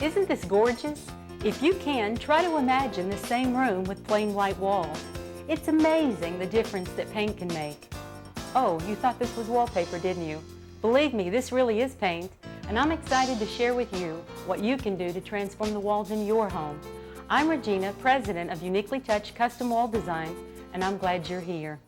Isn't this gorgeous? If you can, try to imagine the same room with plain white walls. It's amazing the difference that paint can make. Oh, you thought this was wallpaper, didn't you? Believe me, this really is paint, and I'm excited to share with you what you can do to transform the walls in your home. I'm Regina, president of Uniquely Touched Custom Wall Designs, and I'm glad you're here.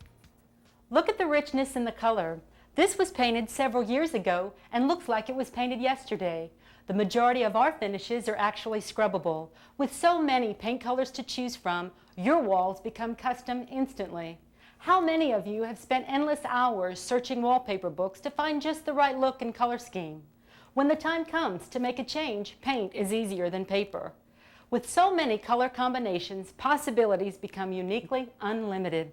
Look at the richness in the color. This was painted several years ago and looks like it was painted yesterday. The majority of our finishes are actually scrubbable. With so many paint colors to choose from, your walls become custom instantly. How many of you have spent endless hours searching wallpaper books to find just the right look and color scheme? When the time comes to make a change, paint is easier than paper. With so many color combinations, possibilities become uniquely unlimited.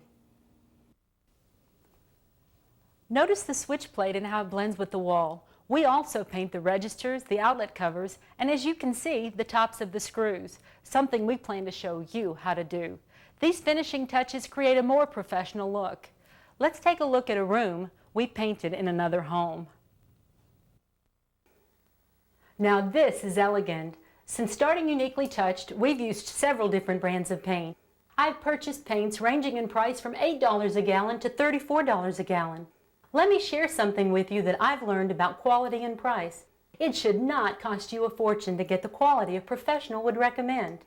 Notice the switch plate and how it blends with the wall. We also paint the registers, the outlet covers, and as you can see, the tops of the screws, something we plan to show you how to do. These finishing touches create a more professional look. Let's take a look at a room we painted in another home. Now this is elegant. Since starting Uniquely Touched, we've used several different brands of paint. I've purchased paints ranging in price from $8 a gallon to $34 a gallon. Let me share something with you that I've learned about quality and price. It should not cost you a fortune to get the quality a professional would recommend.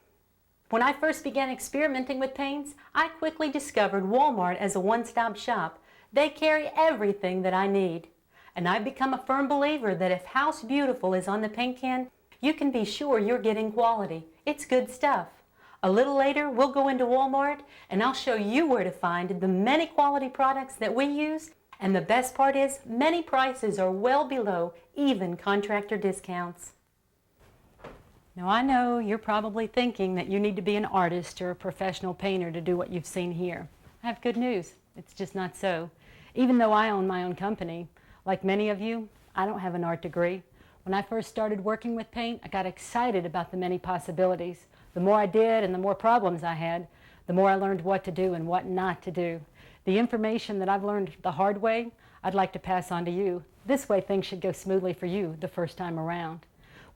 When I first began experimenting with paints, I quickly discovered Walmart as a one-stop shop. They carry everything that I need. And I've become a firm believer that if House Beautiful is on the paint can, you can be sure you're getting quality. It's good stuff. A little later, we'll go into Walmart and I'll show you where to find the many quality products that we use. And the best part is, many prices are well below even contractor discounts. Now I know you're probably thinking that you need to be an artist or a professional painter to do what you've seen here. I have good news. It's just not so. Even though I own my own company, like many of you, I don't have an art degree. When I first started working with paint, I got excited about the many possibilities. The more I did and the more problems I had, the more I learned what to do and what not to do. The information that I've learned the hard way, I'd like to pass on to you. This way things should go smoothly for you the first time around.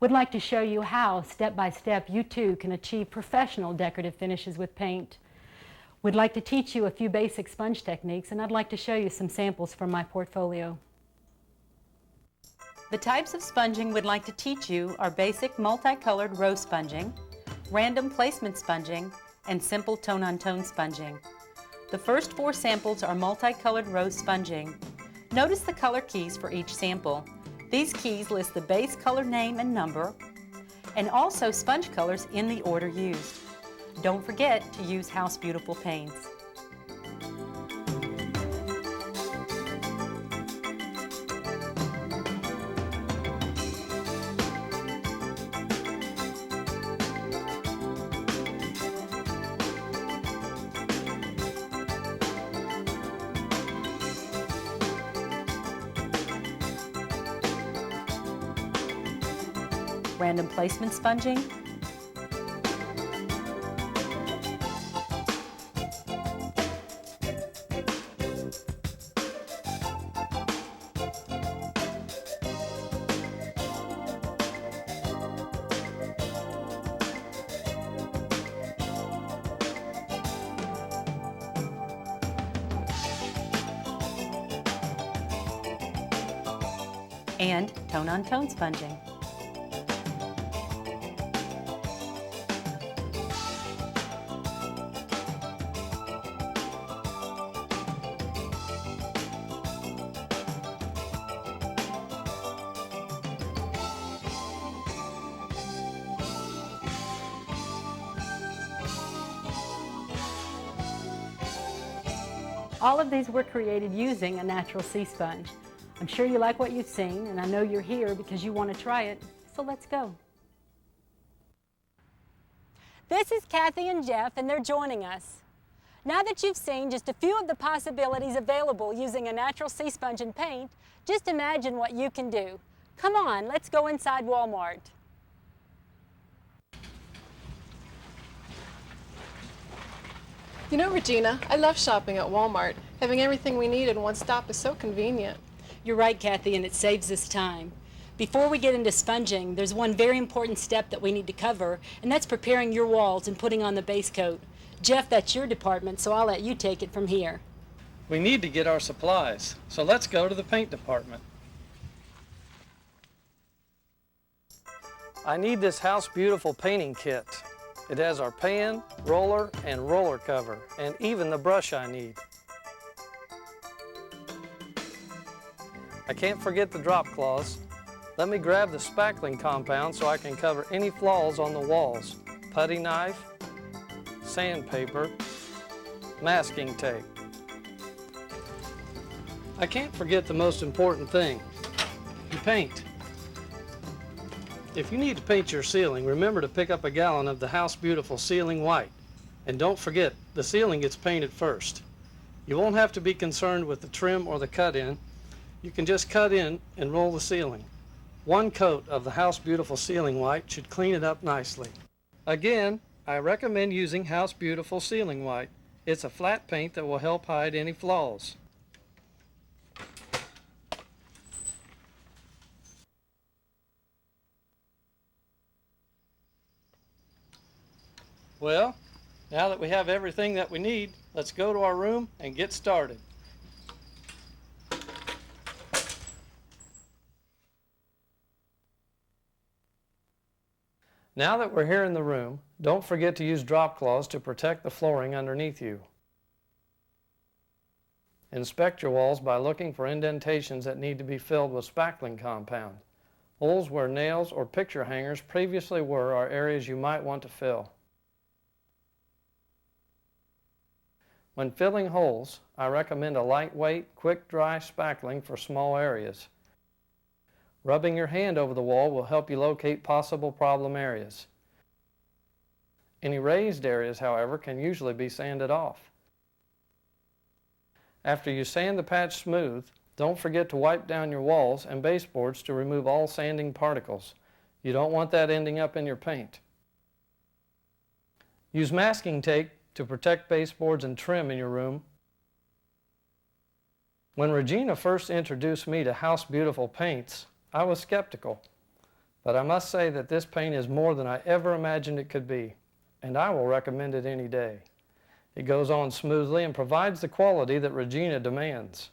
We'd like to show you how, step by step, you too can achieve professional decorative finishes with paint. We'd like to teach you a few basic sponge techniques, and I'd like to show you some samples from my portfolio. The types of sponging we'd like to teach you are basic multicolored row sponging, random placement sponging, and simple tone-on-tone sponging. The first 4 samples are multicolored rose sponging. Notice the color keys for each sample. These keys list the base color name and number, and also sponge colors in the order used. Don't forget to use House Beautiful paints. Random placement sponging, and tone-on-tone sponging. All of these were created using a natural sea sponge. I'm sure you like what you've seen, and I know you're here because you want to try it, so let's go. This is Kathy and Jeff, and they're joining us. Now that you've seen just a few of the possibilities available using a natural sea sponge and paint, just imagine what you can do. Come on, let's go inside Walmart. You know, Regina, I love shopping at Walmart. Having everything we need in one stop is so convenient. You're right, Kathy, and it saves us time. Before we get into sponging, there's one very important step that we need to cover, and that's preparing your walls and putting on the base coat. Jeff, that's your department, so I'll let you take it from here. We need to get our supplies, so let's go to the paint department. I need this House Beautiful painting kit. It has our pan, roller, and roller cover, and even the brush I need. I can't forget the drop cloths. Let me grab the spackling compound so I can cover any flaws on the walls. Putty knife, sandpaper, masking tape. I can't forget the most important thing, the paint. If you need to paint your ceiling, remember to pick up a gallon of the House Beautiful Ceiling White. And don't forget, the ceiling gets painted first. You won't have to be concerned with the trim or the cut-in. You can just cut in and roll the ceiling. One coat of the House Beautiful Ceiling White should clean it up nicely. Again, I recommend using House Beautiful Ceiling White. It's a flat paint that will help hide any flaws. Well, now that we have everything that we need, let's go to our room and get started. Now that we're here in the room, don't forget to use drop cloths to protect the flooring underneath you. Inspect your walls by looking for indentations that need to be filled with spackling compound. Holes where nails or picture hangers previously were are areas you might want to fill. When filling holes, I recommend a lightweight, quick-dry spackling for small areas. Rubbing your hand over the wall will help you locate possible problem areas. Any raised areas, however, can usually be sanded off. After you sand the patch smooth, don't forget to wipe down your walls and baseboards to remove all sanding particles. You don't want that ending up in your paint. Use masking tape to protect baseboards and trim in your room. When Regina first introduced me to House Beautiful paints, I was skeptical, but I must say that this paint is more than I ever imagined it could be, and I will recommend it any day. It goes on smoothly and provides the quality that Regina demands.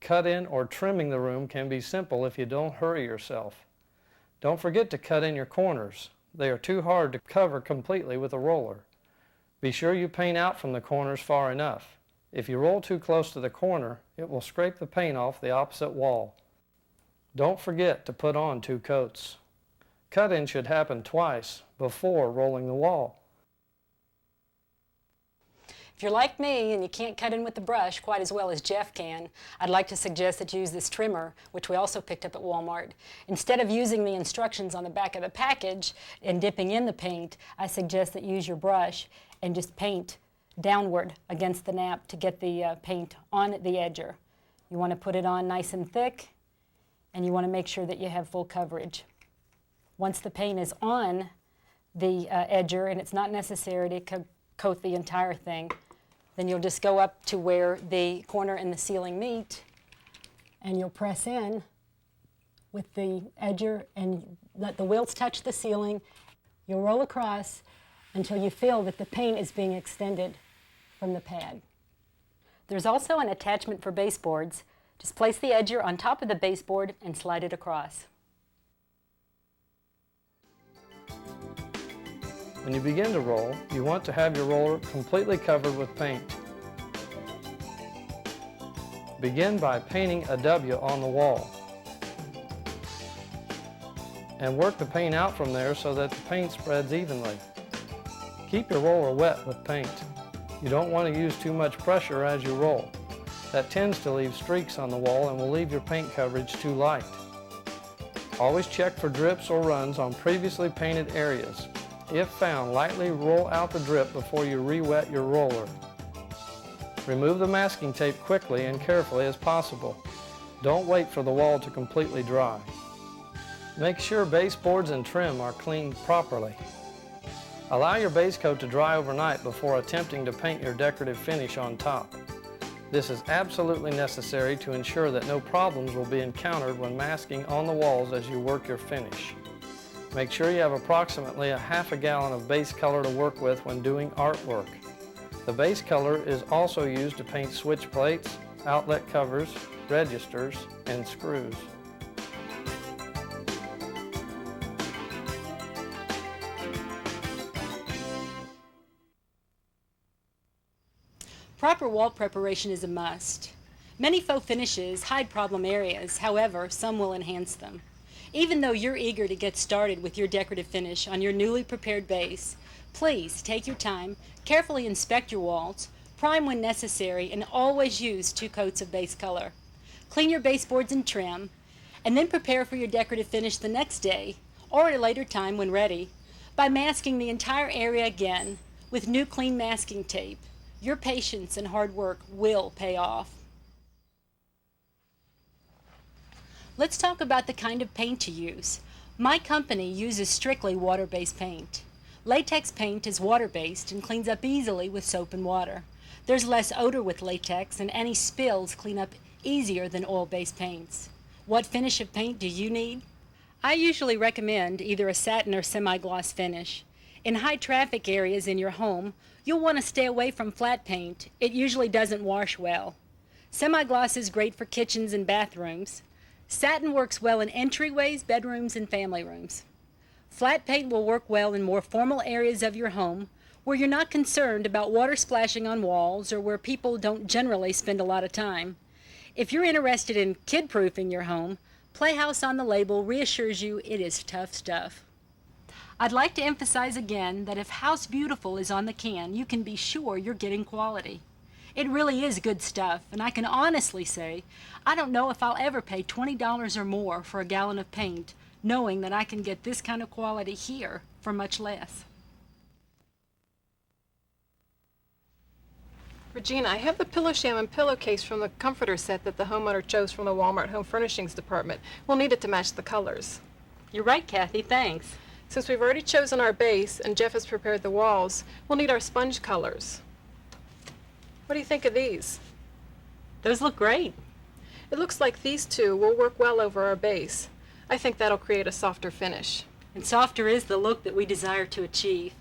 Cut-in or trimming the room can be simple if you don't hurry yourself. Don't forget to cut in your corners. They are too hard to cover completely with a roller. Be sure you paint out from the corners far enough. If you roll too close to the corner, it will scrape the paint off the opposite wall. Don't forget to put on 2 coats. Cut-in should happen twice before rolling the wall. If you're like me and you can't cut in with the brush quite as well as Jeff can, I'd like to suggest that you use this trimmer, which we also picked up at Walmart. Instead of using the instructions on the back of the package and dipping in the paint, I suggest that you use your brush and just paint downward against the nap to get the paint on the edger. You want to put it on nice and thick, and you want to make sure that you have full coverage. Once the paint is on the edger, and it's not necessary to coat the entire thing, then you'll just go up to where the corner and the ceiling meet, and you'll press in with the edger and let the wheels touch the ceiling. You'll roll across until you feel that the paint is being extended from the pad. There's also an attachment for baseboards. Just place the edger on top of the baseboard and slide it across. When you begin to roll, you want to have your roller completely covered with paint. Begin by painting a W on the wall. And work the paint out from there so that the paint spreads evenly. Keep your roller wet with paint. You don't want to use too much pressure as you roll. That tends to leave streaks on the wall and will leave your paint coverage too light. Always check for drips or runs on previously painted areas. If found, lightly roll out the drip before you re-wet your roller. Remove the masking tape quickly and carefully as possible. Don't wait for the wall to completely dry. Make sure baseboards and trim are cleaned properly. Allow your base coat to dry overnight before attempting to paint your decorative finish on top. This is absolutely necessary to ensure that no problems will be encountered when masking on the walls as you work your finish. Make sure you have approximately a half a gallon of base color to work with when doing artwork. The base color is also used to paint switch plates, outlet covers, registers, and screws. Proper wall preparation is a must. Many faux finishes hide problem areas, however, some will enhance them. Even though you're eager to get started with your decorative finish on your newly prepared base, please take your time, carefully inspect your walls, prime when necessary, and always use 2 coats of base color. Clean your baseboards and trim, and then prepare for your decorative finish the next day, or at a later time when ready, by masking the entire area again with new clean masking tape. Your patience and hard work will pay off. Let's talk about the kind of paint to use. My company uses strictly water-based paint. Latex paint is water-based and cleans up easily with soap and water. There's less odor with latex, and any spills clean up easier than oil-based paints. What finish of paint do you need? I usually recommend either a satin or semi-gloss finish. In high traffic areas in your home, you'll want to stay away from flat paint. It usually doesn't wash well. Semi-gloss is great for kitchens and bathrooms. Satin works well in entryways, bedrooms, and family rooms. Flat paint will work well in more formal areas of your home where you're not concerned about water splashing on walls or where people don't generally spend a lot of time. If you're interested in kid-proofing your home, Playhouse on the label reassures you it is tough stuff. I'd like to emphasize again that if House Beautiful is on the can, you can be sure you're getting quality. It really is good stuff, and I can honestly say I don't know if I'll ever pay $20 or more for a gallon of paint, knowing that I can get this kind of quality here for much less. Regina, I have the pillow sham and pillowcase from the comforter set that the homeowner chose from the Walmart Home Furnishings department. We'll need it to match the colors. You're right, Kathy, thanks. Since we've already chosen our base and Jeff has prepared the walls, we'll need our sponge colors. What do you think of these? Those look great. It looks like these 2 will work well over our base. I think that'll create a softer finish. And softer is the look that we desire to achieve.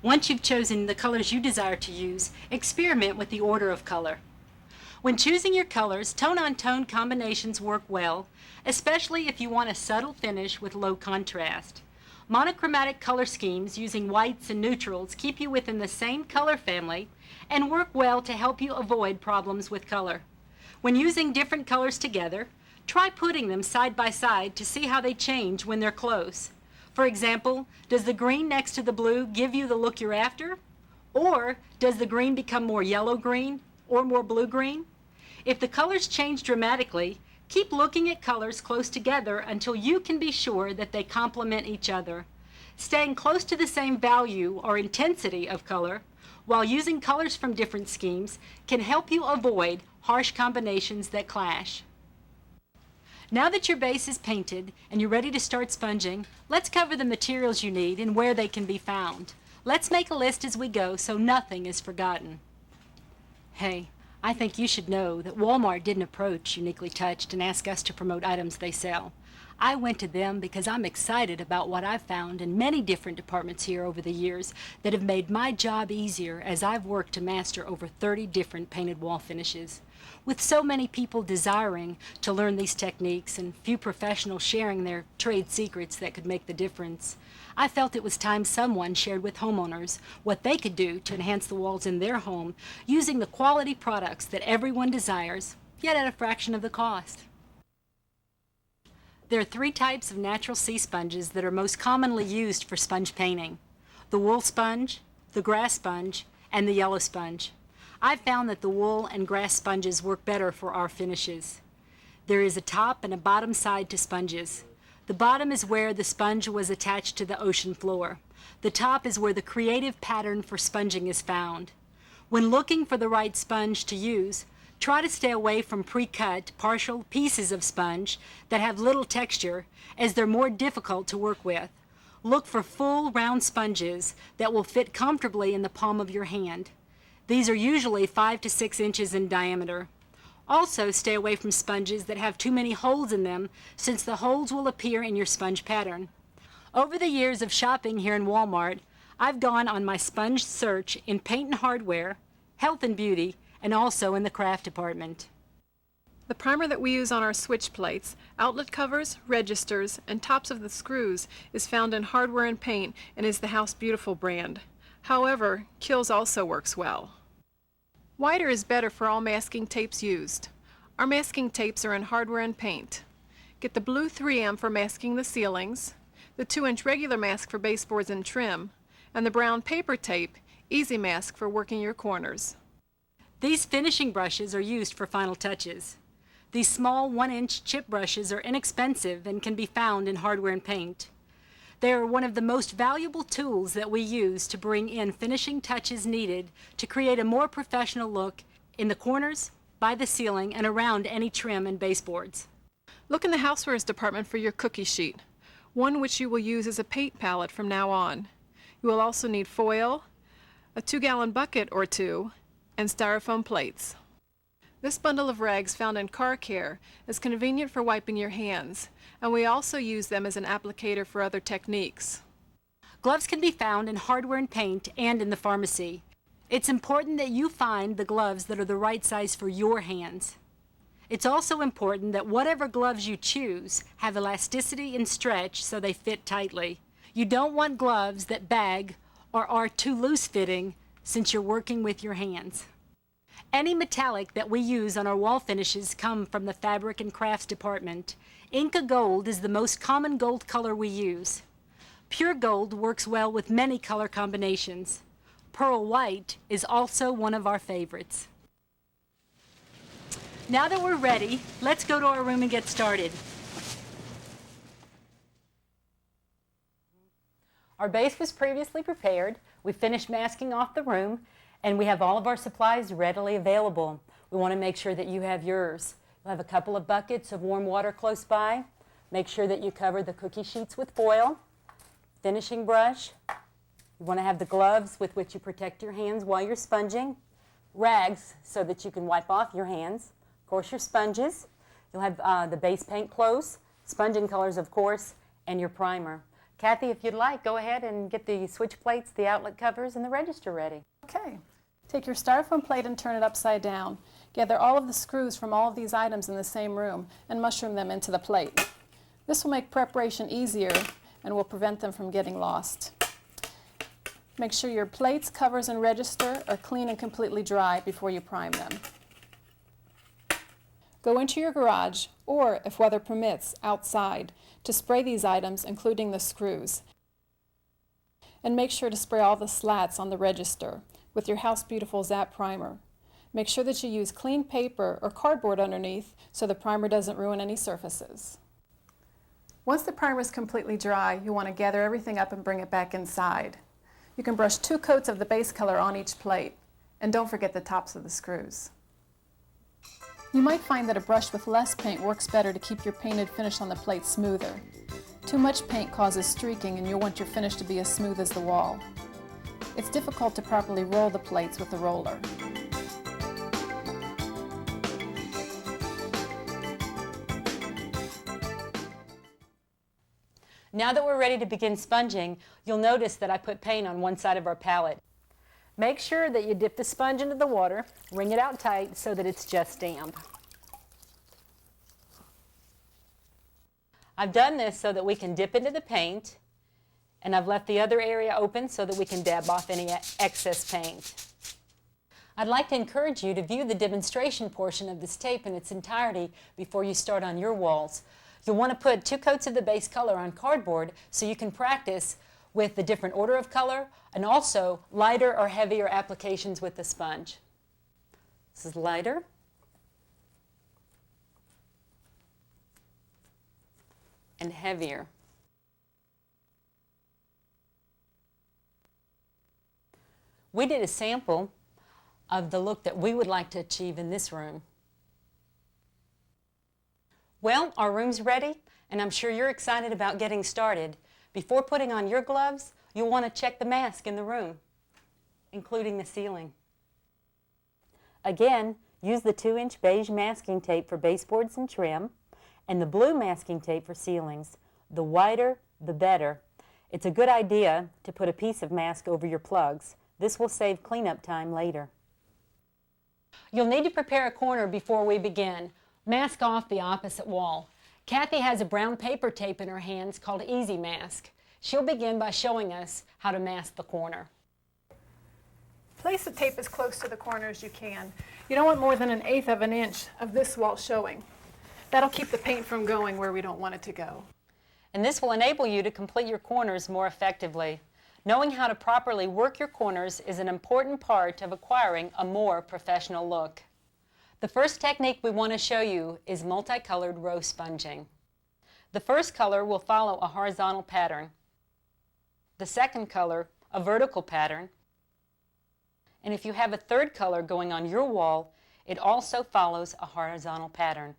Once you've chosen the colors you desire to use, experiment with the order of color. When choosing your colors, tone-on-tone combinations work well, especially if you want a subtle finish with low contrast. Monochromatic color schemes using whites and neutrals keep you within the same color family and work well to help you avoid problems with color. When using different colors together, try putting them side by side to see how they change when they're close. For example, does the green next to the blue give you the look you're after? Or does the green become more yellow-green or more blue-green? If the colors change dramatically, keep looking at colors close together until you can be sure that they complement each other. Staying close to the same value or intensity of color while using colors from different schemes can help you avoid harsh combinations that clash. Now that your base is painted and you're ready to start sponging, let's cover the materials you need and where they can be found. Let's make a list as we go so nothing is forgotten. Hey, I think you should know that Walmart didn't approach Uniquely Touched and ask us to promote items they sell. I went to them because I'm excited about what I've found in many different departments here over the years that have made my job easier as I've worked to master over 30 different painted wall finishes. With so many people desiring to learn these techniques and few professionals sharing their trade secrets that could make the difference, I felt it was time someone shared with homeowners what they could do to enhance the walls in their home using the quality products that everyone desires, yet at a fraction of the cost. There are 3 types of natural sea sponges that are most commonly used for sponge painting: the wool sponge, the grass sponge, and the yellow sponge. I've found that the wool and grass sponges work better for our finishes. There is a top and a bottom side to sponges. The bottom is where the sponge was attached to the ocean floor. The top is where the creative pattern for sponging is found. When looking for the right sponge to use, try to stay away from pre-cut, partial pieces of sponge that have little texture, as they're more difficult to work with. Look for full, round sponges that will fit comfortably in the palm of your hand. These are usually 5 to 6 inches in diameter. Also, stay away from sponges that have too many holes in them, since the holes will appear in your sponge pattern. Over the years of shopping here in Walmart, I've gone on my sponge search in paint and hardware, health and beauty, and also in the craft department. The primer that we use on our switch plates, outlet covers, registers, and tops of the screws is found in hardware and paint and is the House Beautiful brand. However, Kills also works well. Whiter is better for all masking tapes used. Our masking tapes are in hardware and paint. Get the blue 3M for masking the ceilings, the 2-inch regular mask for baseboards and trim, and the brown paper tape, Easy Mask, for working your corners. These finishing brushes are used for final touches. These small 1-inch chip brushes are inexpensive and can be found in hardware and paint. They are one of the most valuable tools that we use to bring in finishing touches needed to create a more professional look in the corners, by the ceiling, and around any trim and baseboards. Look in the housewares department for your cookie sheet, one which you will use as a paint palette from now on. You will also need foil, a 2-gallon bucket or two, and styrofoam plates. This bundle of rags found in car care is convenient for wiping your hands, and we also use them as an applicator for other techniques. Gloves can be found in hardware and paint and in the pharmacy. It's important that you find the gloves that are the right size for your hands. It's also important that whatever gloves you choose have elasticity and stretch so they fit tightly. You don't want gloves that bag or are too loose-fitting since you're working with your hands. Any metallic that we use on our wall finishes come from the fabric and crafts department. Inca Gold is the most common gold color we use. Pure gold works well with many color combinations. Pearl white is also one of our favorites. Now that we're ready, let's go to our room and get started. Our base was previously prepared. We finished masking off the room, and we have all of our supplies readily available. We want to make sure that you have yours. You'll have a couple of buckets of warm water close by. Make sure that you cover the cookie sheets with foil. Finishing brush. You want to have the gloves with which you protect your hands while you're sponging. Rags so that you can wipe off your hands. Of course, your sponges. You'll have the base paint close, sponging colors, of course, and your primer. Kathy, if you'd like, go ahead and get the switch plates, the outlet covers, and the register ready. Okay. Take your styrofoam plate and turn it upside down. Gather all of the screws from all of these items in the same room and mushroom them into the plate. This will make preparation easier and will prevent them from getting lost. Make sure your plates, covers, and register are clean and completely dry before you prime them. Go into your garage, or, if weather permits, outside, to spray these items, including the screws. And make sure to spray all the slats on the register with your House Beautiful Zap Primer. Make sure that you use clean paper or cardboard underneath so the primer doesn't ruin any surfaces. Once the primer is completely dry, you want to gather everything up and bring it back inside. You can brush 2 coats of the base color on each plate, and don't forget the tops of the screws. You might find that a brush with less paint works better to keep your painted finish on the plate smoother. Too much paint causes streaking, and you'll want your finish to be as smooth as the wall. It's difficult to properly roll the plates with the roller. Now that we're ready to begin sponging, you'll notice that I put paint on one side of our palette. Make sure that you dip the sponge into the water, wring it out tight so that it's just damp. I've done this so that we can dip into the paint, and I've left the other area open so that we can dab off any excess paint. I'd like to encourage you to view the demonstration portion of this tape in its entirety before you start on your walls. You'll want to put 2 coats of the base color on cardboard so you can practice with the different order of color and also lighter or heavier applications with the sponge. This is lighter. And heavier. We did a sample of the look that we would like to achieve in this room. Well, our room's ready, and I'm sure you're excited about getting started. Before putting on your gloves, you'll want to check the mask in the room, including the ceiling. Again, use the 2-inch beige masking tape for baseboards and trim, and the blue masking tape for ceilings. The whiter, the better. It's a good idea to put a piece of mask over your plugs. This will save cleanup time later. You'll need to prepare a corner before we begin. Mask off the opposite wall. Kathy has a brown paper tape in her hands called Easy Mask. She'll begin by showing us how to mask the corner. Place the tape as close to the corner as you can. You don't want more than 1/8 of an inch of this wall showing. That'll keep the paint from going where we don't want it to go. And this will enable you to complete your corners more effectively. Knowing how to properly work your corners is an important part of acquiring a more professional look. The first technique we want to show you is multicolored row sponging. The first color will follow a horizontal pattern. The second color, a vertical pattern. And if you have a third color going on your wall, it also follows a horizontal pattern.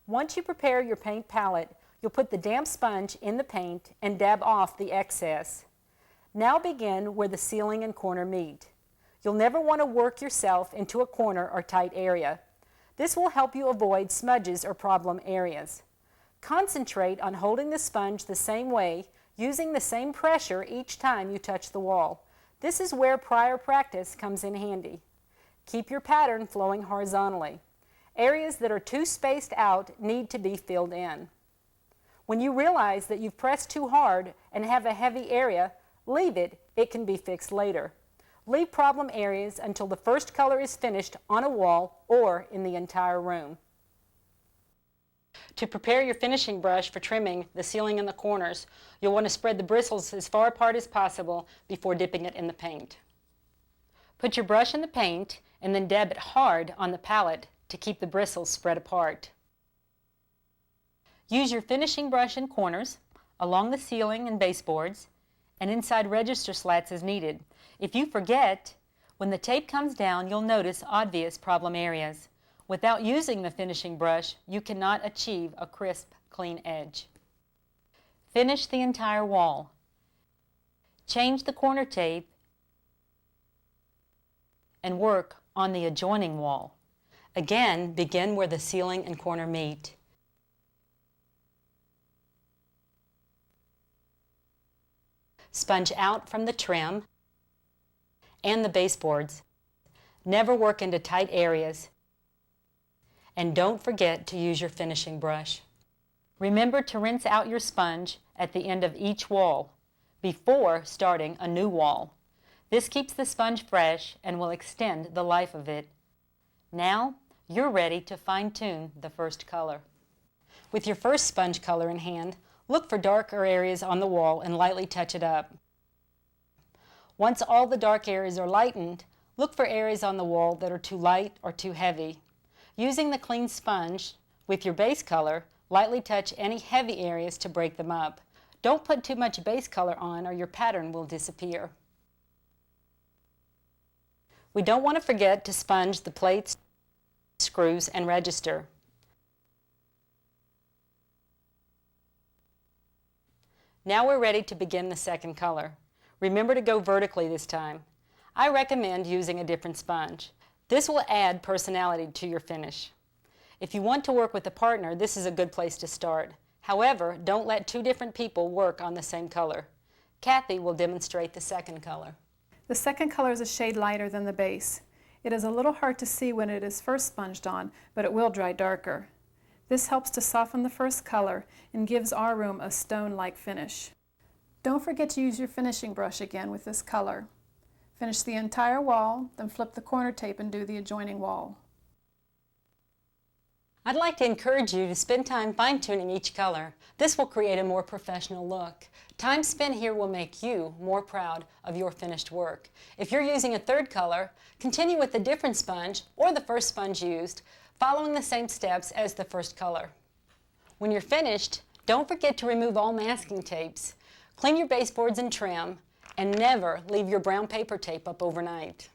Once you prepare your paint palette, you'll put the damp sponge in the paint and dab off the excess. Now begin where the ceiling and corner meet. You'll never want to work yourself into a corner or tight area. This will help you avoid smudges or problem areas. Concentrate on holding the sponge the same way, using the same pressure each time you touch the wall. This is where prior practice comes in handy. Keep your pattern flowing horizontally. Areas that are too spaced out need to be filled in. When you realize that you've pressed too hard and have a heavy area, leave it. It can be fixed later. Leave problem areas until the first color is finished on a wall or in the entire room. To prepare your finishing brush for trimming the ceiling and the corners, you'll want to spread the bristles as far apart as possible before dipping it in the paint. Put your brush in the paint and then dab it hard on the palette to keep the bristles spread apart. Use your finishing brush in corners, along the ceiling and baseboards, and inside register slats as needed. If you forget, when the tape comes down, you'll notice obvious problem areas. Without using the finishing brush, you cannot achieve a crisp, clean edge. Finish the entire wall. Change the corner tape and work on the adjoining wall. Again, begin where the ceiling and corner meet. Sponge out from the trim and the baseboards. Never work into tight areas. And don't forget to use your finishing brush. Remember to rinse out your sponge at the end of each wall before starting a new wall. This keeps the sponge fresh and will extend the life of it. Now you're ready to fine-tune the first color. With your first sponge color in hand, look for darker areas on the wall and lightly touch it up. Once all the dark areas are lightened, look for areas on the wall that are too light or too heavy. Using the clean sponge with your base color, lightly touch any heavy areas to break them up. Don't put too much base color on or your pattern will disappear. We don't want to forget to sponge the plates, screws, and register. Now we're ready to begin the second color. Remember to go vertically this time. I recommend using a different sponge. This will add personality to your finish. If you want to work with a partner, this is a good place to start. However, don't let two different people work on the same color. Kathy will demonstrate the second color. The second color is a shade lighter than the base. It is a little hard to see when it is first sponged on, but it will dry darker. This helps to soften the first color and gives our room a stone-like finish. Don't forget to use your finishing brush again with this color. Finish the entire wall, then flip the corner tape and do the adjoining wall. I'd like to encourage you to spend time fine-tuning each color. This will create a more professional look. Time spent here will make you more proud of your finished work. If you're using a third color, continue with a different sponge or the first sponge used, following the same steps as the first color. When you're finished, don't forget to remove all masking tapes. Clean your baseboards and trim, and never leave your brown paper tape up overnight.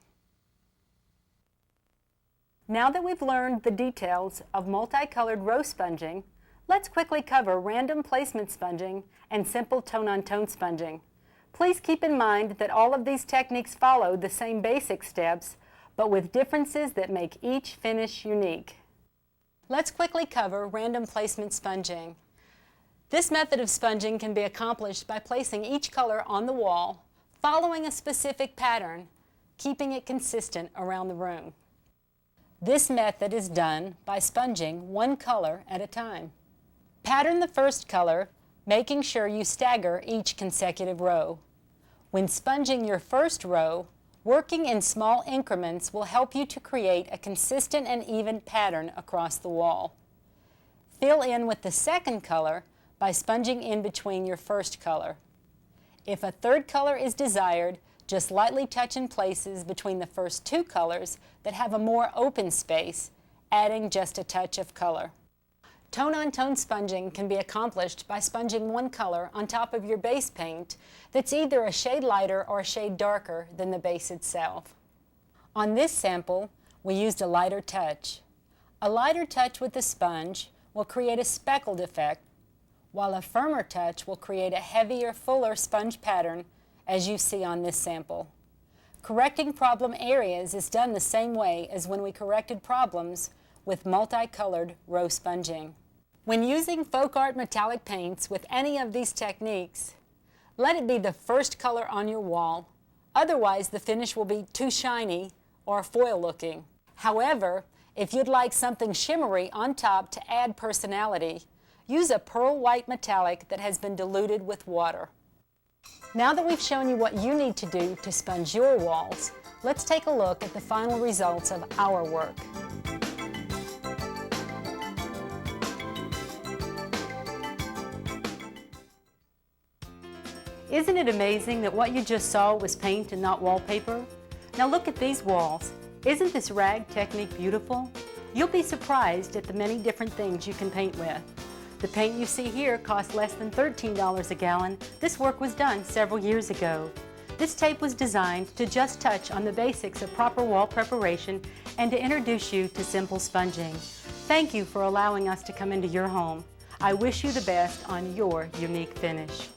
Now that we've learned the details of multicolored row sponging, let's quickly cover random placement sponging and simple tone-on-tone sponging. Please keep in mind that all of these techniques follow the same basic steps, but with differences that make each finish unique. Let's quickly cover random placement sponging. This method of sponging can be accomplished by placing each color on the wall, following a specific pattern, keeping it consistent around the room. This method is done by sponging one color at a time. Pattern the first color, making sure you stagger each consecutive row. When sponging your first row, working in small increments will help you to create a consistent and even pattern across the wall. Fill in with the second color by sponging in between your first color. If a third color is desired, just lightly touch in places between the first two colors that have a more open space, adding just a touch of color. Tone-on-tone sponging can be accomplished by sponging one color on top of your base paint that's either a shade lighter or a shade darker than the base itself. On this sample, we used a lighter touch. A lighter touch with the sponge will create a speckled effect, while a firmer touch will create a heavier, fuller sponge pattern as you see on this sample. Correcting problem areas is done the same way as when we corrected problems with multicolored row sponging. When using folk art metallic paints with any of these techniques, let it be the first color on your wall, otherwise the finish will be too shiny or foil looking. However, if you'd like something shimmery on top to add personality, use a pearl white metallic that has been diluted with water. Now that we've shown you what you need to do to sponge your walls, let's take a look at the final results of our work. Isn't it amazing that what you just saw was paint and not wallpaper? Now look at these walls. Isn't this rag technique beautiful? You'll be surprised at the many different things you can paint with. The paint you see here costs less than $13 a gallon. This work was done several years ago. This tape was designed to just touch on the basics of proper wall preparation and to introduce you to simple sponging. Thank you for allowing us to come into your home. I wish you the best on your unique finish.